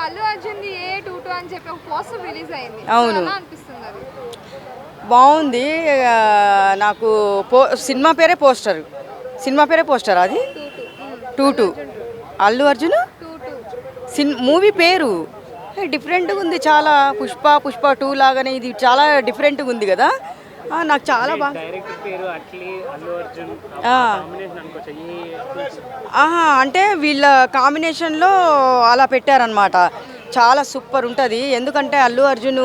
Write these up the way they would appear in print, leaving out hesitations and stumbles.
అల్లు అర్జున్‌ది ఏ 22 అని చెప్పి ఒక పోస్టర్ రిలీజ్ అయింది. అవును. ఎలా అనిపిస్తుంది అది? బాగుంది. నాకు సినిమా పేరే పోస్టర్. సినిమా పేరే పోస్టర్ అది 22. 22 అల్లు అర్జున్ 22. మూవీ పేరు డిఫరెంట్గా ఉంది చాలా. పుష్ప 2 లాగానే ఇది చాలా డిఫరెంట్గా ఉంది కదా. నాకు చాలా బాగా డైరెక్టర్ పేరు అట్లీ అల్లు అర్జున్ ఆ. కాంబినేషన్ అనుకోవచ్చు అంటే వీళ్ళ కాంబినేషన్లో అలా పెట్టారనమాట. చాలా సూపర్ ఉంటుంది. ఎందుకంటే అల్లు అర్జున్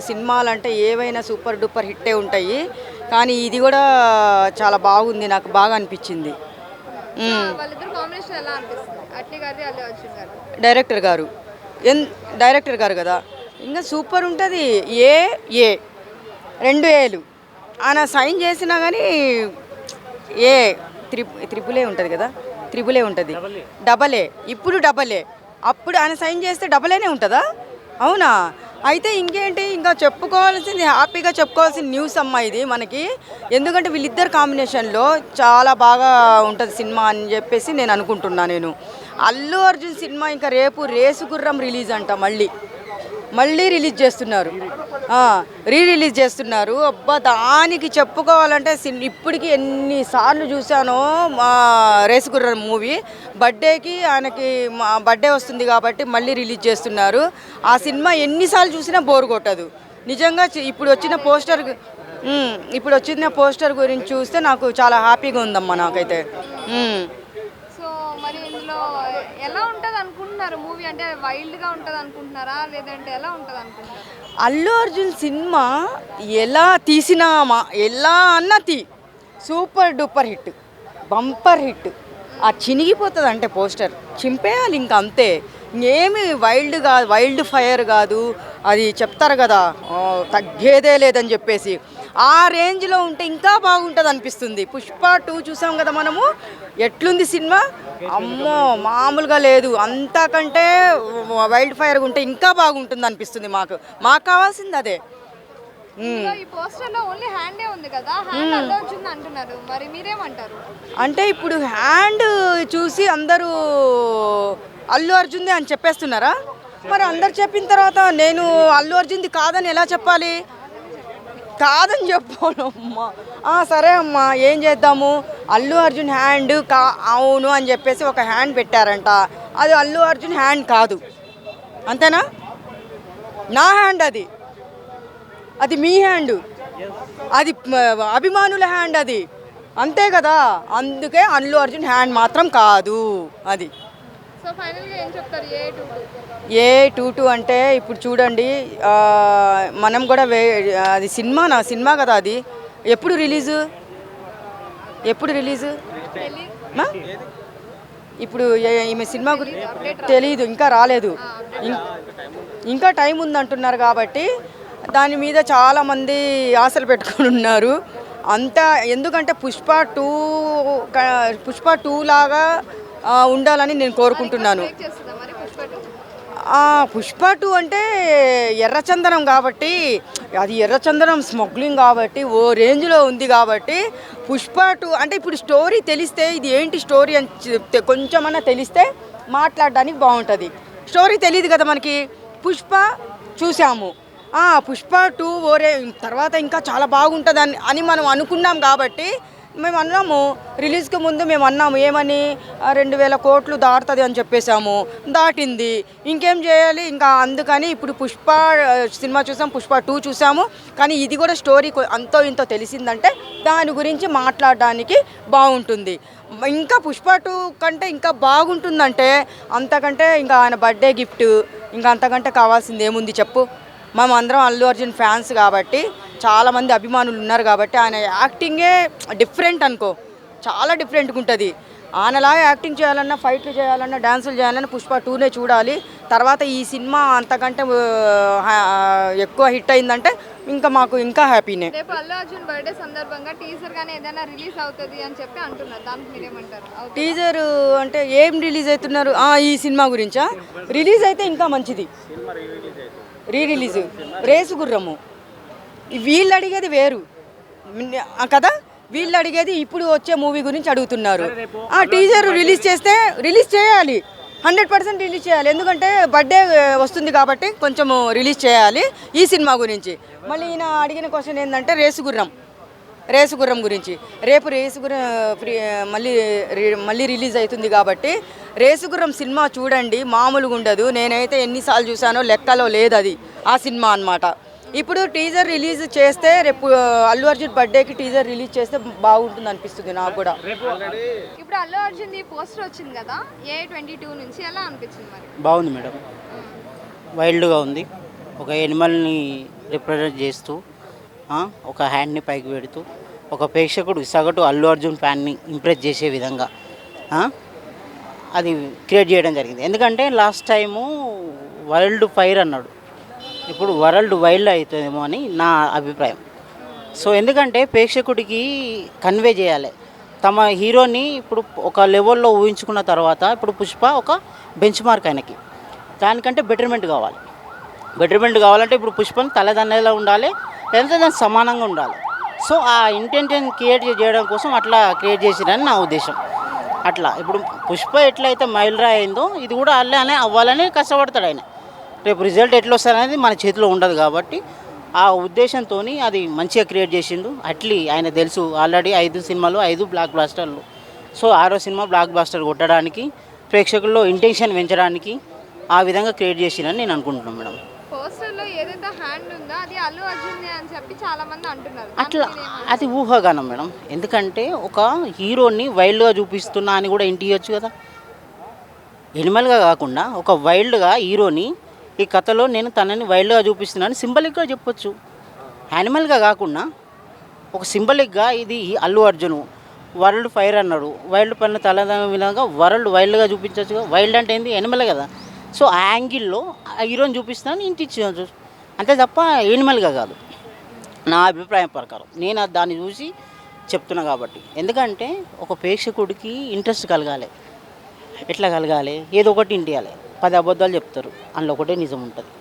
సినిమాలు అంటే ఏవైనా సూపర్ డూపర్ హిట్టే ఉంటాయి. కానీ ఇది కూడా చాలా బాగుంది, నాకు బాగా అనిపించింది. వాళ్ళిద్దరు కాంబినేషన్ ఎలా అనిపిస్తుంది? అట్లీ గారిది, అల్లు అర్జున్ గారు. డైరెక్టర్ గారు డైరెక్టర్ గారు కదా, ఇంకా సూపర్ ఉంటుంది. ఏ ఏ 2 ఏలు ఆయన సైన్ చేసినా కానీ ఏ త్రిపులే ఉంటుంది కదా, త్రిపులే ఉంటుంది. డబల్ ఏ ఇప్పుడు డబల్ ఏ, అప్పుడు ఆయన సైన్ చేస్తే డబల్ ఏనే ఉంటుందా? అవునా? అయితే ఇంకేంటి, ఇంకా చెప్పుకోవాల్సింది, హ్యాపీగా చెప్పుకోవాల్సిన న్యూస్ అమ్మా ఇది మనకి. ఎందుకంటే వీళ్ళిద్దరు కాంబినేషన్లో చాలా బాగా ఉంటుంది సినిమా అని చెప్పేసి నేను అనుకుంటున్నాను. నేను అల్లు అర్జున్ సినిమా ఇంకా రేపు రేసు గుర్రం రిలీజ్ అంట. మళ్ళీ రిలీజ్ చేస్తున్నారు, రిలీజ్ చేస్తున్నారు. అబ్బా, దానికి చెప్పుకోవాలంటే ఇప్పటికి ఎన్నిసార్లు చూశానో రేసు గుర్రం మూవీ. బర్త్డేకి ఆయనకి బర్త్డే వస్తుంది కాబట్టి మళ్ళీ రిలీజ్ చేస్తున్నారు. ఆ సినిమా ఎన్నిసార్లు చూసినా బోర్ కొట్టదు నిజంగా. ఇప్పుడు వచ్చిన పోస్టర్ గురించి చూస్తే నాకు చాలా హ్యాపీగా ఉందమ్మా నాకైతే. మరి ఇందులో ఎలా ఉంటుంది అనుకుంటున్నారు మూవీ? అంటే వైల్డ్గా ఉంటుంది అనుకుంటున్నారా, లేదంటే ఎలా ఉంటుంది అనుకుంటున్నారు? అల్లు అర్జున్ సినిమా ఎలా తీసినా ఎలా అన్నా super duper hit, bumper hit. చినిగిపోతుంది అంటే పోస్టర్ చింపేయాలి ఇంకా అంతే. ఏమి వైల్డ్ ఫైర్ కాదు అది, చెప్తారు కదా తగ్గేదే లేదని చెప్పేసి. ఆ రేంజ్లో ఉంటే ఇంకా బాగుంటుంది అనిపిస్తుంది. పుష్ప 2 చూసాం కదా మనము, ఎట్లుంది సినిమా? అమ్మో మామూలుగా లేదు. అంతకంటే వైల్డ్ ఫైర్గా ఉంటే ఇంకా బాగుంటుంది అనిపిస్తుంది. మాకు కావాల్సింది అదే. ఈ పోస్టర్ లో ఓన్లీ హ్యాండే ఉంది కదా, హ్యాండ్ అల్లు అర్జున్ అంటున్నారు, మరి మీరేమంటారు? అంటే ఇప్పుడు హ్యాండ్ చూసి అందరూ అల్లు అర్జున్ది అని చెప్పేస్తున్నారా? మరి అందరు చెప్పిన తర్వాత నేను అల్లు అర్జున్ది కాదని ఎలా చెప్పాలి? కాదని చెప్పాను అమ్మా. సరే అమ్మా, ఏం చేద్దాము? అల్లు అర్జున్ హ్యాండ్ అవును అని చెప్పేసి ఒక హ్యాండ్ పెట్టారంట. అది అల్లు అర్జున్ హ్యాండ్ కాదు, అంతేనా? నా హ్యాండ్ అది మీ హ్యాండ్, అది అభిమానుల హ్యాండ్, అది అంతే కదా. అందుకే అల్లు అర్జున్ హ్యాండ్ మాత్రం కాదు అది. సో ఫైనల్గా ఏం చెప్తారు? ఏ 22 అంటే ఇప్పుడు చూడండి, మనం కూడా అది సినిమా కదా. అది ఎప్పుడు రిలీజు? ఇప్పుడు ఈమె సినిమా గురించి తెలీదు, ఇంకా రాలేదు. ఇంకా టైం ఉందంటున్నారు కాబట్టి దాని మీద చాలామంది ఆశలు పెట్టుకొని ఉన్నారు అంతా. ఎందుకంటే పుష్ప 2 లాగా ఉండాలని నేను కోరుకుంటున్నాను. పుష్ప 2 అంటే ఎర్రచందనం కాబట్టి, అది ఎర్రచందనం స్మగ్లింగ్ కాబట్టి ఓ రేంజ్లో ఉంది కాబట్టి పుష్ప 2 అంటే ఇప్పుడు స్టోరీ తెలిస్తే ఇది ఏంటి స్టోరీ అని కొంచెమన్నా తెలిస్తే మాట్లాడడానికి బాగుంటుంది. స్టోరీ తెలియదు కదా మనకి. పుష్ప చూసాము, పుష్ప 2 తర్వాత ఇంకా చాలా బాగుంటుంది అని మనం అనుకున్నాం కాబట్టి మేము అన్నాము. రిలీజ్కి ముందు మేము అన్నాము ఏమని, 2000 కోట్లు దాటుతుంది అని చెప్పేసాము. దాటింది, ఇంకేం చేయాలి ఇంకా. అందుకని ఇప్పుడు పుష్ప సినిమా చూసాం, పుష్ప 2 చూసాము. కానీ ఇది కూడా స్టోరీ అంతో ఇంతో తెలిసిందంటే దాని గురించి మాట్లాడడానికి బాగుంటుంది. ఇంకా పుష్ప 2 కంటే ఇంకా బాగుంటుందంటే అంతకంటే ఇంకా ఆయన బర్త్డే గిఫ్ట్, ఇంకా అంతకంటే కావాల్సింది ఏముంది చెప్పు. మేము అందరం అల్లు అర్జున్ ఫ్యాన్స్ కాబట్టి, చాలామంది అభిమానులు ఉన్నారు కాబట్టి ఆయన యాక్టింగే డిఫరెంట్ అనుకో, చాలా డిఫరెంట్గా ఉంటుంది. ఆయనలాగా యాక్టింగ్ చేయాలన్నా, ఫైట్లు చేయాలన్నా, డ్యాన్సులు చేయాలన్నా పుష్ప 2నే చూడాలి. తర్వాత ఈ సినిమా అంతకంటే ఎక్కువ హిట్ అయిందంటే ఇంకా మాకు ఇంకా హ్యాపీనే. రేపు అల్లు అర్జున్ బర్త్డే సందర్భంగా టీజర్ గానీ ఏదైనా రిలీజ్ అవుతుంది అని చెప్పి అంటున్నారు, దానికి మీరేమంటారు? టీజర్ అంటే ఏం రిలీజ్ అవుతున్నారు? ఈ సినిమా గురించా? రిలీజ్ అయితే ఇంకా మంచిది. రిలీజ్ రేసు గుర్రము. వీళ్ళు అడిగేది వేరు కదా, వీళ్ళు అడిగేది ఇప్పుడు వచ్చే మూవీ గురించి అడుగుతున్నారు. టీజర్ రిలీజ్ చేయాలి. 100% రిలీజ్ చేయాలి. ఎందుకంటే బర్త్డే వస్తుంది కాబట్టి కొంచెము రిలీజ్ చేయాలి ఈ సినిమా గురించి. మళ్ళీ ఈయన అడిగిన క్వశ్చన్ ఏంటంటే రేసుగుర్రం గురించి. రేపు రేసుగుర్రం మళ్ళీ రిలీజ్ అవుతుంది కాబట్టి రేసుగుర్రం సినిమా చూడండి, మామూలుగా ఉండదు. నేనైతే ఎన్నిసార్లు చూసానో లెక్కలో లేదు అది ఆ సినిమా అన్నమాట. ఇప్పుడు టీజర్ రిలీజ్ చేస్తే రేపు అల్లు అర్జున్ బర్త్డేకి టీజర్ రిలీజ్ చేస్తే బాగుంటుంది అనిపిస్తుంది నాకు కూడా. ఇప్పుడు అల్లు అర్జున్ పోస్టర్ వచ్చింది కదా A22 నుంచి, ఎలా అనిపించింది మరి? బాగుంది మేడం, వైల్డ్గా ఉంది. ఒక ఎనిమల్ని రిప్రజెంట్ చేస్తూ ఒక హ్యాండ్ని పైకి పెడుతూ ఒక ప్రేక్షకుడు సగటు అల్లు అర్జున్ ఫ్యాన్ని ఇంప్రెస్ చేసే విధంగా అది క్రియేట్ చేయడం జరిగింది. ఎందుకంటే లాస్ట్ టైము వరల్డ్ ఫైర్ అన్నాడు, ఇప్పుడు వరల్డ్ వైల్డ్ అవుతుందేమో అని నా అభిప్రాయం. సో ఎందుకంటే ప్రేక్షకుడికి కన్వే చేయాలి తమ హీరోని. ఇప్పుడు ఒక లెవెల్లో ఊహించుకున్న తర్వాత ఇప్పుడు పుష్ప ఒక బెంచ్ మార్క్ ఆయనకి, దానికంటే బెటర్మెంట్ కావాలంటే ఇప్పుడు పుష్పని తలదన్నేలా ఉండాలి, లేదంటే దానికి సమానంగా ఉండాలి. సో ఆ ఇంటెన్షన్ క్రియేట్ చేయడం కోసం అట్లా క్రియేట్ చేసిరని నా ఉద్దేశం. అట్లా ఇప్పుడు పుష్ప ఎట్లయితే మైలురాయి అయిందో ఇది కూడా అలానే అవ్వాలని కష్టపడతాడు ఆయన. రేపు రిజల్ట్ ఎట్లా వస్తారనేది మన చేతిలో ఉండదు కాబట్టి ఆ ఉద్దేశంతో అది మంచిగా క్రియేట్ చేసిండు. ఆయన తెలుసు ఆల్రెడీ 5 సినిమాలు 5 బ్లాక్ బాస్టర్లు. సో 6వ సినిమా బ్లాక్ బాస్టర్ కొట్టడానికి, ప్రేక్షకుల్లో ఇంటెన్షన్ పెంచడానికి ఆ విధంగా క్రియేట్ చేసిందని నేను అనుకుంటున్నాను మేడం. పోస్టర్లో ఏదైతే హ్యాండ్ ఉందో అది అల్లు అర్జున్ అని చెప్పి చాలా మంది అంటున్నారు. అట్లా అది ఊహాగానం మేడం. ఎందుకంటే ఒక హీరోని వైల్డ్గా చూపిస్తున్నా అని కూడా ఇంటియొచ్చు కదా. ఎనిమల్గా కాకుండా ఒక వైల్డ్గా హీరోని ఈ కథలో నేను తనని వైల్డ్గా చూపిస్తున్నాను సింబలిక్గా చెప్పొచ్చు. యానిమల్గా కాకుండా ఒక సింబలిక్గా ఇది అల్లు అర్జును వరల్డ్ ఫైర్ అన్నాడు, వైల్డ్ పైన తలదన విధంగా వరల్డ్ వైల్డ్గా చూపించవచ్చు. వైల్డ్ అంటే ఏంది, ఎనిమల్ కదా. సో ఆ యాంగిల్లో ఆ హీరోని చూపిస్తున్నాను ఇంటి ఇచ్చేయచ్చు, అంతే తప్ప ఎనిమల్గా కాదు నా అభిప్రాయం ప్రకారం. నేను దాన్ని చూసి చెప్తున్నా కాబట్టి. ఎందుకంటే ఒక ప్రేక్షకుడికి ఇంట్రెస్ట్ కలగాలి. ఎట్లా కలగాలి, ఏదో ఒకటి ఇంటియాలి. 10 అబద్ధాలు చెప్తారు, అందులో ఒకటే నిజం ఉంటుంది.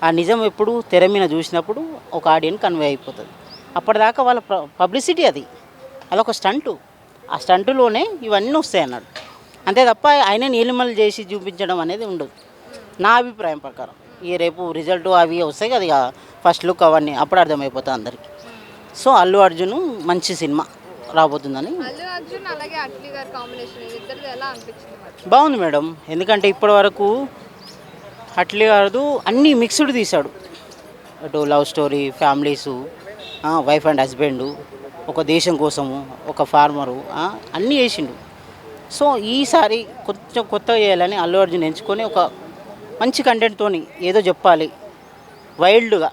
ఆ నిజం ఎప్పుడు తెర మీద చూసినప్పుడు ఒక ఆడియన్స్ కన్వే అయిపోతుంది. అప్పటిదాకా వాళ్ళ పబ్లిసిటీ అదొక స్టంటు. ఆ స్టంటులోనే ఇవన్నీ వస్తాయి అన్నాడు, అంతే తప్ప ఆయనని ఎలిమల్ చేసి చూపించడం అనేది ఉండదు నా అభిప్రాయం ప్రకారం. రేపు రిజల్ట్ అవి వస్తాయి కదా, ఫస్ట్ లుక్ అవన్నీ అప్పుడు అర్థమైపోతుంది అందరికీ. సో అల్లు అర్జున్ మంచి సినిమా రాబోతుందని. అల్లు అర్జున్ అలాగే అట్లీ గారి కాంబినేషన్ ఇద్దరిది ఎలా అనిపించింది? బాగుంది మేడం. ఎందుకంటే ఇప్పటి వరకు అట్లీ గారు అన్నీ మిక్స్డ్ తీశాడు. అటు love story, families, wife and husband, ఒక దేశం కోసము, ఒక ఫార్మరు, అన్నీ చేసిండు. సో ఈసారి కొంచెం కొత్తగా చేయాలని అల్లు అర్జున్ ఎంచుకొని ఒక మంచి కంటెంట్తో ఏదో చెప్పాలి, వైల్డ్గా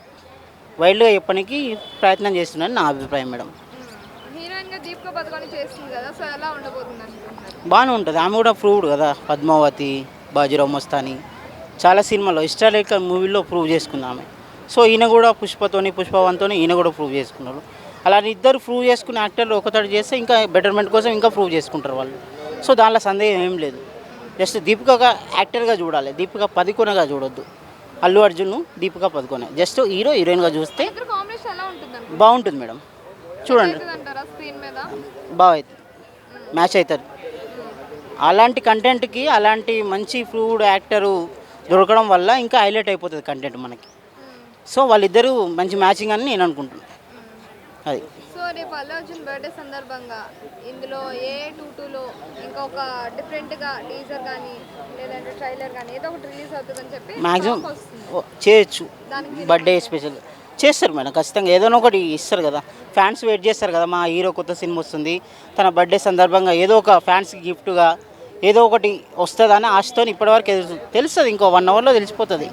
చెప్పడానికి ప్రయత్నం చేస్తున్నాను నా అభిప్రాయం మేడం. హీరోయిన్గా దీపికా పదుకొని చేస్తుంది కదా, సో ఎలా ఉండబోతుంది అనుకుంటున్నారు? బాగానే ఉంటుంది. ఆమె కూడా ప్రూవ్డ్ కదా, పద్మావతి, బాజీరావు మస్తాని చాలా సినిమాలో హిస్టారికల్ మూవీలో ప్రూవ్ చేసుకుంది ఆమె. సో ఈయన కూడా పుష్ప 1 ఈయన కూడా ప్రూవ్ చేసుకున్నారు. అలానే ఇద్దరు ప్రూవ్ చేసుకున్న యాక్టర్లు ఒకసారి చేస్తే ఇంకా బెటర్మెంట్ కోసం ఇంకా ప్రూవ్ చేసుకుంటారు వాళ్ళు. సో దానిలో సందేహం ఏం లేదు. జస్ట్ దీపిక యాక్టర్గా చూడాలి, దీపిక పదుకొనగా చూడొద్దు. అల్లు అర్జున్, దీపిక పదుకొనే జస్ట్ హీరోయిన్గా చూస్తే బాగుంటుంది మేడం. చూడండి, బాగా అవుతుంది, మ్యాచ్ అవుతుంది. అలాంటి కంటెంట్కి అలాంటి మంచి ప్రూవ్డ్ యాక్టరు దొరకడం వల్ల ఇంకా హైలైట్ అయిపోతుంది కంటెంట్ మనకి. సో వాళ్ళిద్దరూ మంచి మ్యాచింగ్ అని నేను అనుకుంటున్నాను. అది సో రేపు అల్లు అర్జున్ బర్త్డే సందర్భంగా ఇందులో A22లో ఇంకొక డిఫరెంట్గా టీజర్ కానీ లేదంటే ట్రైలర్ కానీ ఏదో ఒకటి రిలీజ్ అవుతుందని చెప్పి మ్యాక్సిమం చేయొచ్చు. బర్త్డే స్పెషల్ చేస్తారు మేడం, ఖచ్చితంగా ఏదైనా ఒకటి ఇస్తారు కదా. ఫ్యాన్స్ వెయిట్ చేస్తారు కదా, మా హీరో కొత్త సినిమా వస్తుంది, తన బర్త్డే సందర్భంగా ఏదో ఒక ఫ్యాన్స్కి గిఫ్ట్గా ఏదో ఒకటి వస్తుందని ఆశతో ఇప్పటివరకు తెలుస్తుంది. ఇంకో 1 అవర్లో తెలిసిపోతుంది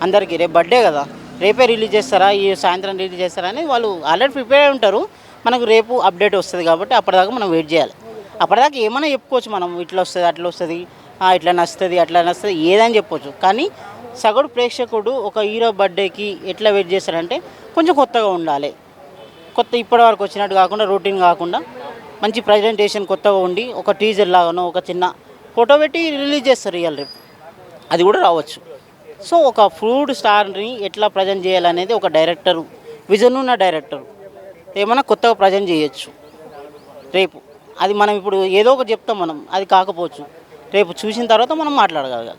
అందరికీ. రేపు బర్త్డే కదా, రేపే రిలీజ్ చేస్తారా, ఈ సాయంత్రం రిలీజ్ చేస్తారా అని వాళ్ళు ఆల్రెడీ ప్రిపేర్ అయి ఉంటారు. మనకు రేపు అప్డేట్ వస్తుంది కాబట్టి అప్పటిదాకా మనం వెయిట్ చేయాలి. అప్పటిదాకా ఏమైనా చెప్పుకోవచ్చు మనం, ఇట్లా వస్తుంది, అట్లా వస్తుంది, ఇట్లా నచ్చుతుంది, అట్లా నచ్చుతుంది, ఏదని చెప్పొచ్చు. కానీ సగటు ప్రేక్షకుడు ఒక హీరో బర్త్డేకి ఎట్లా వెయిట్ చేస్తారంటే కొంచెం కొత్తగా ఉండాలి. ఇప్పటివరకు వచ్చినట్టు కాకుండా, రొటీన్ కాకుండా మంచి ప్రజెంటేషన్ కొత్తగా ఉండి ఒక టీజర్ లాగానో ఒక చిన్న ఫోటో పెట్టి రిలీజ్ చేస్తారు ఇవాళ రేపు, అది కూడా రావచ్చు. సో ఒక ఫ్రూడ్ స్టార్ని ఎట్లా ప్రజెంట్ చేయాలనేది ఒక డైరెక్టరు, విజన్ ఉన్న డైరెక్టరు ఏమైనా కొత్తగా ప్రజెంట్ చేయొచ్చు రేపు. అది మనం ఇప్పుడు ఏదో ఒకటి చెప్తాం మనం, అది కాకపోవచ్చు, రేపు చూసిన తర్వాత మనం మాట్లాడగలగాలి.